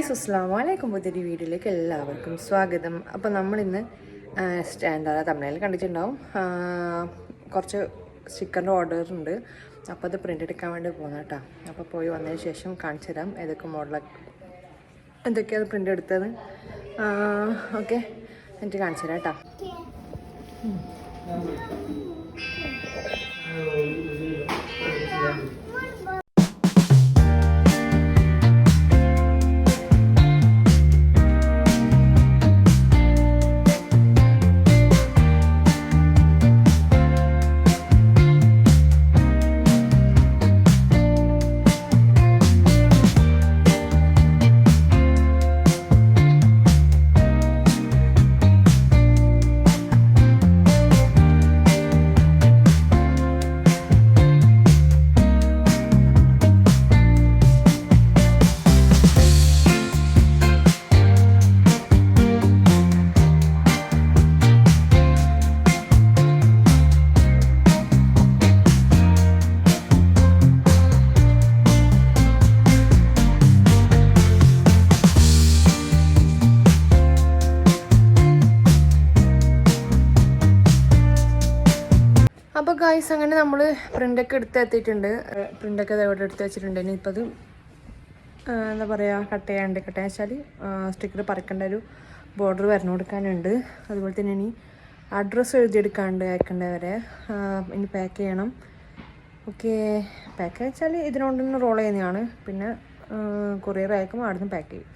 Guys അസ്സലാമു അലൈക്കും. പുതിയൊരു വീഡിയോയിലേക്ക് എല്ലാവർക്കും സ്വാഗതം. അപ്പോൾ നമ്മളിന്ന് തമിഴിൽ കണ്ടിട്ടുണ്ടാവും, കുറച്ച് സ്റ്റിക്കറിൻ്റെ ഓർഡർ ഉണ്ട്. അപ്പോൾ അത് പ്രിൻ്റ് എടുക്കാൻ വേണ്ടി പോകുന്ന കേട്ടോ. അപ്പോൾ പോയി വന്നതിന് ശേഷം കാണിച്ചു തരാം ഏതൊക്കെ എന്തൊക്കെയാണ് പ്രിൻ്റ് എടുത്തത്. ഓക്കെ, എന്നിട്ട് കാണിച്ചു തരാം കേട്ടോ. അപ്പോൾ ഗായ്സ്, അങ്ങനെ നമ്മൾ പ്രിൻ്റൊക്കെ എത്തിയിട്ടുണ്ട്. പ്രിൻ്റൊക്കെ ഇവിടെ എടുത്ത് വെച്ചിട്ടുണ്ട്. ഇനിയിപ്പോൾ അത് എന്താ പറയുക, കട്ട് ചെയ്യാണ്ട്. കട്ട് ചെയ്യാൻ വെച്ചാൽ സ്റ്റിക്കർ പറിക്കേണ്ട ഒരു ബോർഡർ വരണം കൊടുക്കാനുണ്ട്. അതുപോലെ തന്നെ ഇനി അഡ്രസ്സ് എഴുതിയെടുക്കാണ്ട് അയക്കേണ്ടവരെ ഇനി പാക്ക് ചെയ്യണം. ഓക്കെ, പാക്ക് വെച്ചാൽ ഇതിനോട് തന്നെ റോൾ ചെയ്യുന്നതാണ്. പിന്നെ കൊറിയർ അയക്കുമ്പോൾ അവിടെ നിന്ന് പാക്ക് ചെയ്യും.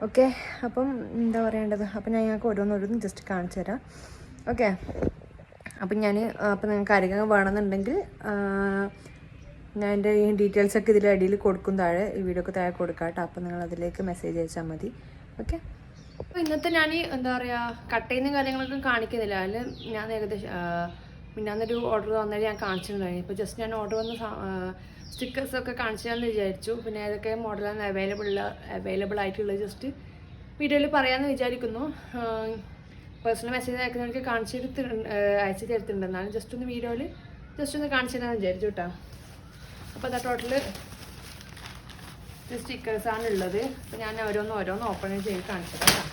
ഓക്കെ, അപ്പം എന്താ പറയേണ്ടത്, അപ്പം ഞാൻ ഞങ്ങൾക്ക് ഓരോന്നോരോന്ന് ജസ്റ്റ് കാണിച്ചു തരാം. ഓക്കെ, അപ്പം നിങ്ങൾക്ക് ആരെങ്കിലും വേണമെന്നുണ്ടെങ്കിൽ ഞാൻ എൻ്റെ ഈ ഡീറ്റെയിൽസൊക്കെ ഇതിൽ അടിയിൽ കൊടുക്കും, താഴെ ഈ വീഡിയോക്ക് താഴെ കൊടുക്കാം കേട്ടോ. അപ്പം നിങ്ങൾ അതിലേക്ക് മെസ്സേജ് അയച്ചാൽ മതി. ഓക്കെ, അപ്പോൾ ഇന്നത്തെ ഞാൻ എന്താ പറയുക, കട്ട് ചെയ്യുന്ന കാര്യങ്ങളൊക്കെ കാണിക്കുന്നില്ല. അതിൽ ഞാൻ ഏകദേശം പിന്നൊരു ഓർഡർ വന്നാൽ ഞാൻ കാണിച്ചിട്ടുണ്ടായിരുന്നു. ഇപ്പോൾ ജസ്റ്റ് ഞാൻ ഓർഡർ വന്ന സ്റ്റിക്കേഴ്സൊക്കെ കാണിച്ചാലെന്ന് വിചാരിച്ചു. പിന്നെ ഏതൊക്കെ മോഡലാണ് അവൈലബിൾ ആയിട്ടുള്ളത് ജസ്റ്റ് വീഡിയോയിൽ പറയാമെന്ന് വിചാരിക്കുന്നു. പേഴ്സണൽ മെസ്സേജ് അയക്കുന്നവർക്ക് അയച്ചു തരുത്തുണ്ട്. എന്നാലും ജസ്റ്റ് ഒന്ന് വീഡിയോയിൽ ജസ്റ്റ് ഒന്ന് കാണിച്ചു തരാമെന്ന് വിചാരിച്ചു കേട്ടോ. അപ്പോൾ അതാ ടോട്ടൽ സ്റ്റിക്കേഴ്സാണ് ഉള്ളത്. അപ്പോൾ ഞാൻ ഓരോന്ന് ഓപ്പൺ ചെയ്ത് കാണിച്ചു തരാം.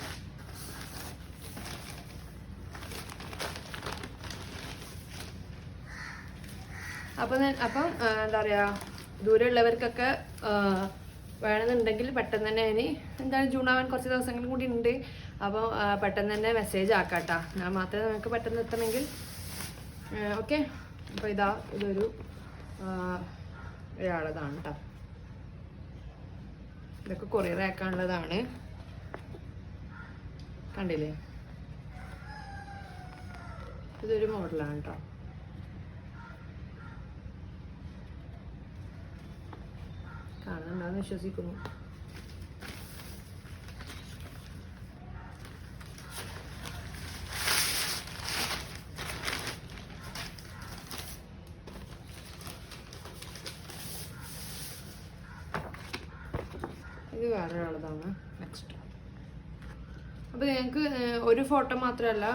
അപ്പം എന്താ പറയുക, ദൂരെയുള്ളവർക്കൊക്കെ വേണമെന്നുണ്ടെങ്കിൽ പെട്ടെന്ന് തന്നെ ഇനി എന്തായാലും ജൂൺ ആവാൻ കുറച്ച് ദിവസങ്ങളും കൂടി ഉണ്ട്. അപ്പോൾ പെട്ടെന്ന് തന്നെ മെസ്സേജ് ആക്കാം കേട്ടോ. ഞാൻ മാത്രമേ നമുക്ക് പെട്ടെന്ന് എത്തണമെങ്കിൽ. ഓക്കെ, അപ്പോൾ ഇതൊരു ഒരാളതാണ് കേട്ടോ. ഇതൊക്കെ കൊറിയർ അയക്കാനുള്ളതാണ്. കണ്ടില്ലേ, ഇതൊരു മോഡലാണ് കേട്ടോ. കാണുന്നുണ്ടാന്ന് വിശ്വസിക്കുന്നു. ഇത് വേറെ ഒരാളതാണ്. നെക്സ്റ്റ്, അപ്പോൾ ഞങ്ങൾക്ക് ഒരു ഫോട്ടോ മാത്രമല്ല,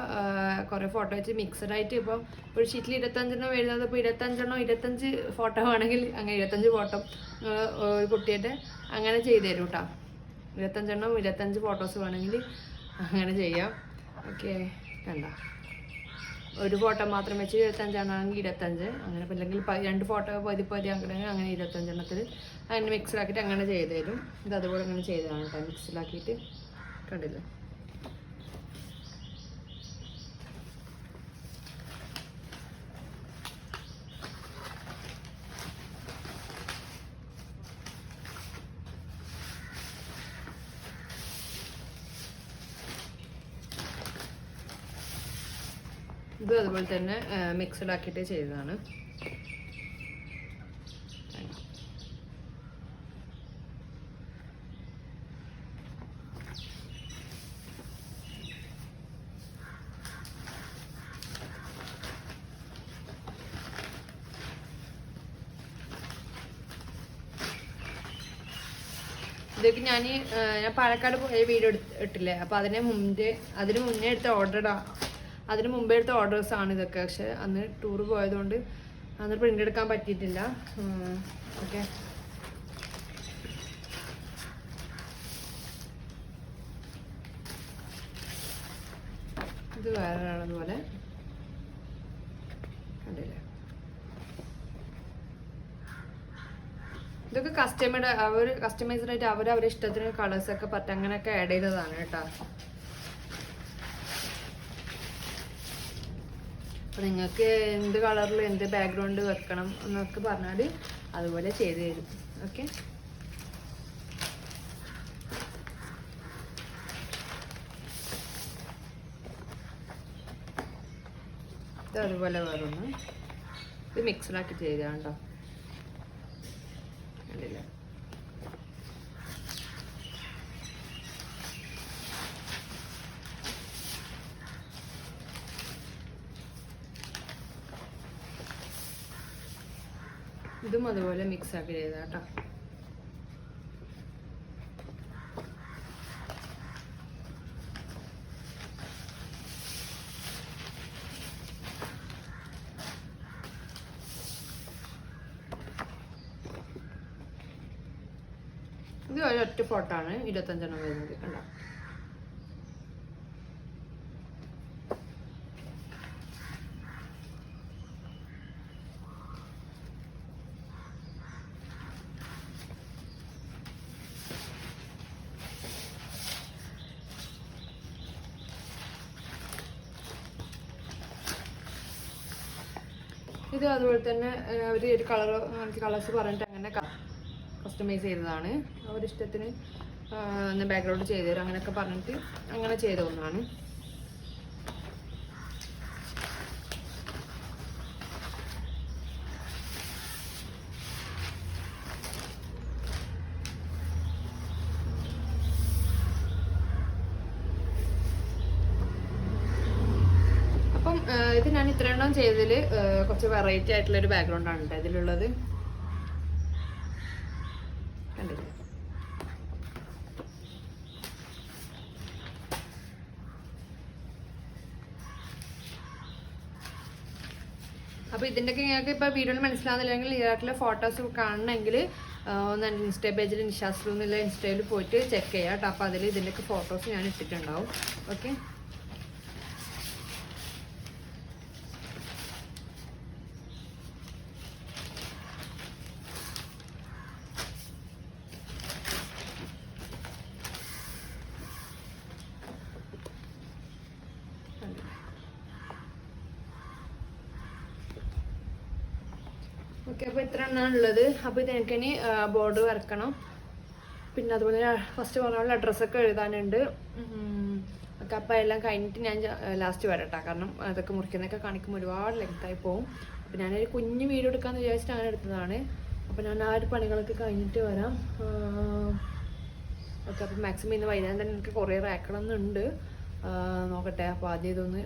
കുറേ ഫോട്ടോ വെച്ച് മിക്സഡ് ആയിട്ട് ഇപ്പോൾ ഒരു ഷീറ്റിൽ 25 വരുന്നത്. ഇപ്പോൾ 25 ഫോട്ടോ ആണെങ്കിൽ അങ്ങനെ 25 ഫോട്ടോ ഒരു കുട്ടിയുടെ അങ്ങനെ ചെയ്തു തരും കേട്ടോ. 25 ഫോട്ടോസ് വേണമെങ്കിൽ അങ്ങനെ ചെയ്യാം. ഓക്കെ, കണ്ട ഒരു ഫോട്ടോ മാത്രം വെച്ച് 25 ആണെങ്കിൽ 25 അങ്ങനെ. അല്ലെങ്കിൽ 2 ഫോട്ടോ പതി അങ്ങനെ 25 അങ്ങനെ മിക്സിലാക്കിയിട്ട് അങ്ങനെ ചെയ്തു തരും. ഇത് അതുപോലെ അങ്ങനെ ചെയ്തതാണ് കേട്ടോ, മിക്സിലാക്കിയിട്ട്. കണ്ടില്ലേ, ഇത് അതുപോലെ തന്നെ മിക്സഡ് ആക്കിയിട്ട് ചെയ്തതാണ്. ഇതൊക്കെ ഞാൻ പാലക്കാട് പോയ വീഡിയോ ഇട്ടില്ലേ, അപ്പോൾ അതിന് മുന്നേ എടുത്ത ഓർഡേഴ്സാണ് ഇതൊക്കെ. പക്ഷെ അന്ന് ടൂർ പോയതുകൊണ്ട് അന്ന് പ്രിൻ്റ് എടുക്കാൻ പറ്റിയിട്ടില്ല. ഓക്കെ, ഇത് വേറൊരാളതുപോലെ കണ്ടില്ലേ. ഇതൊക്കെ കസ്റ്റമൈസ്ഡ് ആയിട്ട് അവരവരുടെ ഇഷ്ടത്തിന് കളേഴ്സൊക്കെ പറ്റും അങ്ങനെയൊക്കെ ആഡ് ചെയ്തതാണ് കേട്ടോ. അപ്പം നിങ്ങൾക്ക് എന്ത് കളറിൽ എന്ത് ബാക്ക്ഗ്രൗണ്ട് വെക്കണം എന്നൊക്കെ പറഞ്ഞാൽ അതുപോലെ ചെയ്ത് തരും. ഓക്കെ, ഇത് അതുപോലെ വേറൊന്ന്, ഇത് മിക്സഡാക്കി ചെയ്തതാണ് കേട്ടോ. കണ്ടില്ല, ഇതും അതുപോലെ മിക്സ് ആക്കി ചെയ്താ കേട്ടോ. ഇത് ഒരൊറ്റ ഫോട്ടോ ആണ് 25 വരുന്നത് കണ്ടോ. ഇത് അതുപോലെ തന്നെ അവർ ഒരു കളേഴ്സ് പറഞ്ഞിട്ട് അങ്ങനെ കസ്റ്റമൈസ് ചെയ്തതാണ്. അവരിഷ്ടത്തിന് ബാക്ക്ഗ്രൗണ്ട് ചെയ്തു തരും അങ്ങനെയൊക്കെ പറഞ്ഞിട്ട് അങ്ങനെ ചെയ്ത ഒന്നാണ്. അപ്പം ഇത് ഞാൻ ഇത്രയെണ്ണം ചെയ്തതിൽ കുറച്ച് വെറൈറ്റി ആയിട്ടുള്ളൊരു ബാക്ക്ഗ്രൗണ്ടാണ് കേട്ടോ ഇതിലുള്ളത്. കണ്ടില്ലേ, അപ്പോൾ ഇതിൻ്റെയൊക്കെ ഞങ്ങൾക്ക് ഇപ്പോൾ വീഡിയോയിൽ മനസ്സിലാകുന്നില്ലെങ്കിൽ ഇതിലായിട്ടുള്ള ഫോട്ടോസ് കാണണമെങ്കിൽ ഒന്ന് ഇൻസ്റ്റാ പേജിൽ നിഷാസ്ലു എന്നുള്ള ഇൻസ്റ്റയിൽ പോയിട്ട് ചെക്ക് ചെയ്യാം കേട്ടോ. അപ്പോൾ അതിൽ ഇതിൻ്റെയൊക്കെ ഫോട്ടോസ് ഞാൻ ഇട്ടിട്ടുണ്ടാവും. Okay, okay. അപ്പോൾ ഇത്ര എണ്ണമാണ് ഉള്ളത്. അപ്പോൾ ഇത് എനിക്കിനി ബോർഡർ വരക്കണം. പിന്നെ അതുപോലെ ഫസ്റ്റ് പറഞ്ഞ അഡ്രസ്സൊക്കെ എഴുതാനുണ്ട്. ഓക്കെ, അപ്പോൾ എല്ലാം കഴിഞ്ഞിട്ട് ഞാൻ ലാസ്റ്റ് വരട്ടെ. കാരണം അതൊക്കെ മുറിക്കുന്നതൊക്കെ കാണിക്കുമ്പോൾ ഒരുപാട് ലെങ്തായി പോകും. അപ്പോൾ ഞാനൊരു കുഞ്ഞ് വീഡിയോ എടുക്കാമെന്ന് വിചാരിച്ചിട്ട് അങ്ങനെ എടുത്തതാണ്. അപ്പോൾ ഞാൻ ആ ഒരു പണികളൊക്കെ കഴിഞ്ഞിട്ട് വരാം. ഓക്കെ, അപ്പോൾ മാക്സിമം ഇന്ന് വൈകുന്നേരം തന്നെ എനിക്ക് കുറേ റാക്കണമെന്നുണ്ട്. നോക്കട്ടെ. അപ്പോൾ ആദ്യം ഇതൊന്ന്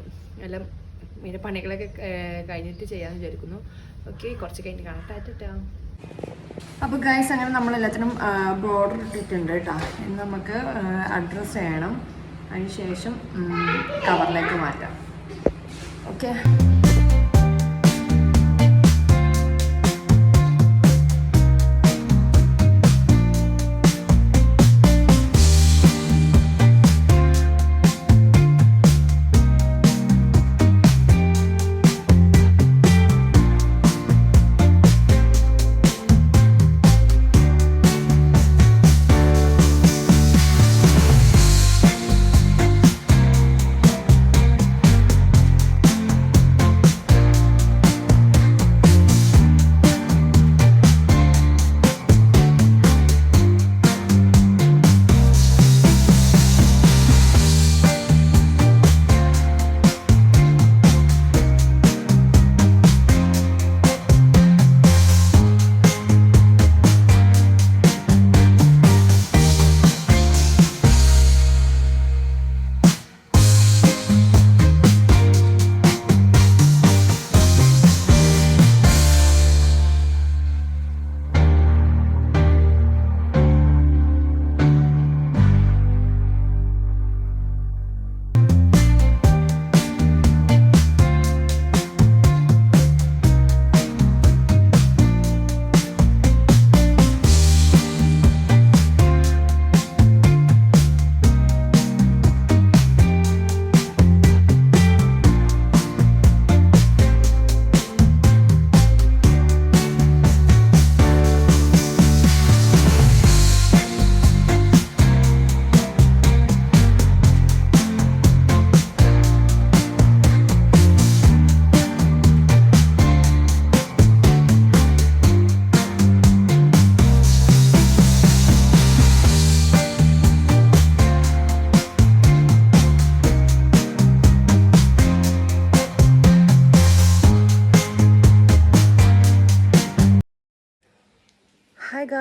എല്ലാം ഇതിൻ്റെ പണികളൊക്കെ കഴിഞ്ഞിട്ട് ചെയ്യാമെന്ന് വിചാരിക്കുന്നു. ഓക്കെ, കുറച്ച് കഴിഞ്ഞിട്ട് കാണട്ടെ. അപ്പോൾ ഗൈസ് അങ്ങനെ നമ്മളെല്ലാത്തിനും ബോർഡർ ഇട്ടിട്ടുണ്ട് കേട്ടോ. ഇനി നമുക്ക് അഡ്രസ്സ് ചെയ്യണം. അതിന് ശേഷം കവറിലേക്ക് മാറ്റാം. ഓക്കെ,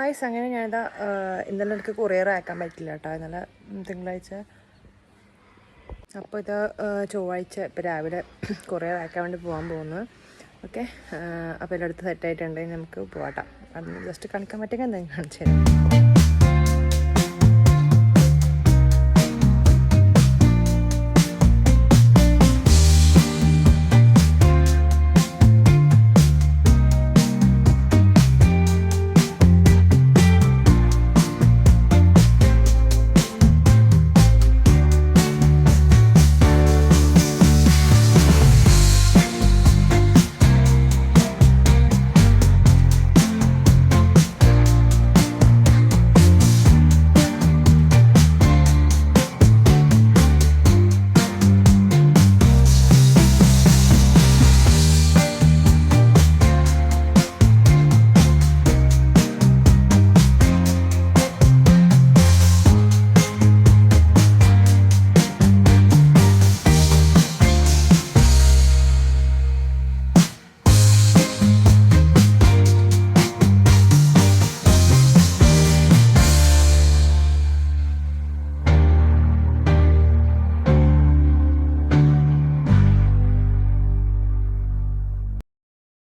ഗായ്സ് അങ്ങനെ ഞാനിതാ ഇന്നലെ എനിക്ക് കൊറിയർ അയക്കാൻ പറ്റില്ല കേട്ടോ, ഇന്നലെ തിങ്കളാഴ്ച. അപ്പോൾ ഇത് ചൊവ്വാഴ്ച ഇപ്പോൾ രാവിലെ കൊറിയർ അയക്കാൻ വേണ്ടി പോകാൻ പോകുന്നു. ഓക്കെ, അപ്പോൾ എല്ലായിടത്തും സെറ്റായിട്ടുണ്ട്, നമുക്ക് പോകാം. അന്ന് ജസ്റ്റ് കാണിക്കാൻ പറ്റുമെങ്കിൽ എന്തെങ്കിലും കാണിച്ചു തരാം.